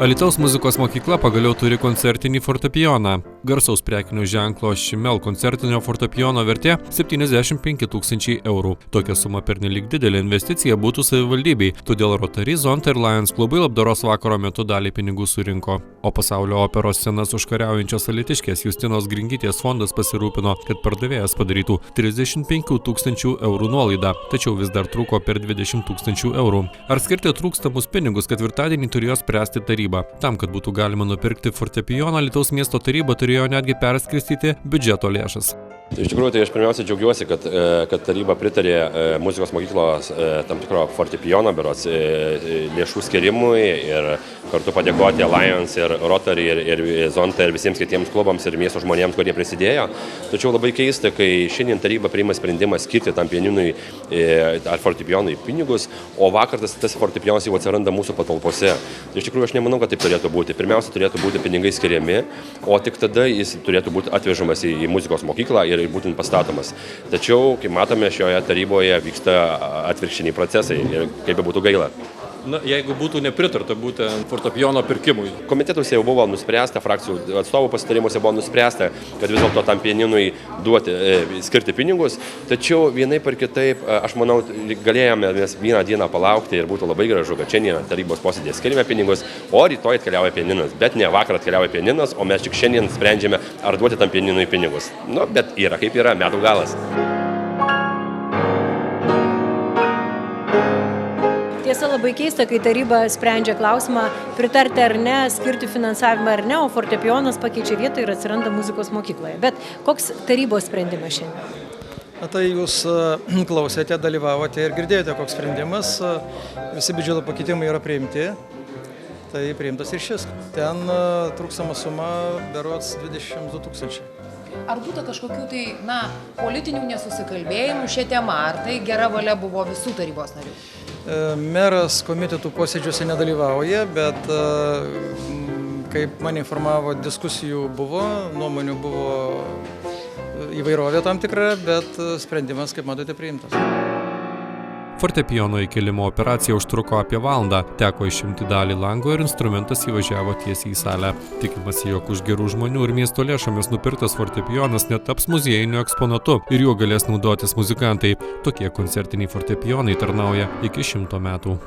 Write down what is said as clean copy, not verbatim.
Alytaus muzikos mokykla pagaliau turi koncertinį fortepijoną. Garsaus prekinio ženklo Šimel koncertinio fortepijono vertė 75 000 eurų. Tokia suma pernelyg didelė investicija būtų savivaldybei, todėl Rotary, Zonta ir Lions klubai labdaros vakaro metu dalį pinigų surinko. O pasaulio operos scenas užkariaujančios alytiškės Justinos Gringytės fondas pasirūpino, kad pardavėjas padarytų 35 000 eurų nuolaidą, tačiau vis dar trūko per 20 000 eurų. Ar skirti trūkstamus pinigus ketvirtadienį turėjo spręsti taryba. Tam, kad būtų galima nupirkti fortepijoną, Alytaus miesto taryba turėjo netgi perskirstyti biudžeto lėšas. Iš tikrųjų, tai aš pirmiausia džiaugiuosi, kad taryba pritarė muzikos mokyklos tam tikro fortepijono berods lėšų skirimui ir kartu padėkoti Lions ir Rotary ir Zonta ir visiems kitiems klubams ir miesto žmonėms, kurie prisidėjo. Tačiau labai keista, kai šiandien taryba priima sprendimą skirti tam pianinui ar fortepijonui pinigus, o vakar tas fortepijonas jau atsiranda mūsų patalpose. Tai iš tikrųjų, aš nemanau, kad taip turėtų būti. Pirmiausia, turėtų būti pinigai skiriami, o tik tada jis turėtų būti atvežamas į muzikos mokyklą ir būtent pastatomas. Tačiau, kaip matome, šioje taryboje vyksta atvirkštiniai procesai ir kaip be būtų gaila. Na, jeigu būtų nepritarta būtent fortepijono pirkimui. Komitetuose jau buvo nuspręsta, frakcijų atstovų pasitarimuose buvo nuspręsta, kad vis dėlto tam pianinui skirti pinigus. Tačiau vienaip ar kitaip, aš manau, galėjome mes vieną dieną palaukti ir būtų labai gražu, kad šiandien tarybos posėdėje skiriame pinigus, o rytoj atkeliauja pianinas. Bet ne vakar atkeliauja pianinas, o mes tik šiandien sprendžiame, ar duoti tam pianinui pinigus. Nu, bet yra kaip yra, metų galas. Tiesa, labai keista, kai taryba sprendžia klausimą pritarti ar ne, skirti finansavimą ar ne, o fortepijonas pakeičia vietą ir atsiranda muzikos mokykloje. Bet koks tarybos sprendimas šiandien? Na, tai jūs klausėte, dalyvavote ir girdėjote, koks sprendimas. Visi biudžeto pakeitimai yra priimti, tai priimtas ir šis. Ten trūkstama suma berods 22 000. Ar būtų kažkokių tai, politinių nesusikalbėjimų šią temą, ar tai gera valia buvo visų tarybos narių? Meras komitetų posėdžiuose nedalyvauja, bet kaip mane informavo, diskusijų buvo, nuomonių buvo įvairovė tam tikra, bet sprendimas, kaip matote, priimtas. Fortepijono įkelimo operacija užtruko apie valandą, teko išimti dalį lango ir instrumentas įvažiavo tiesiai į salę. Tikimasi, jog už gerų žmonių ir miesto lėšomis nupirktas fortepijonas netaps muziejiniu eksponatu ir juo galės naudotis muzikantai. Tokie koncertiniai fortepijonai tarnauja iki 100 metų.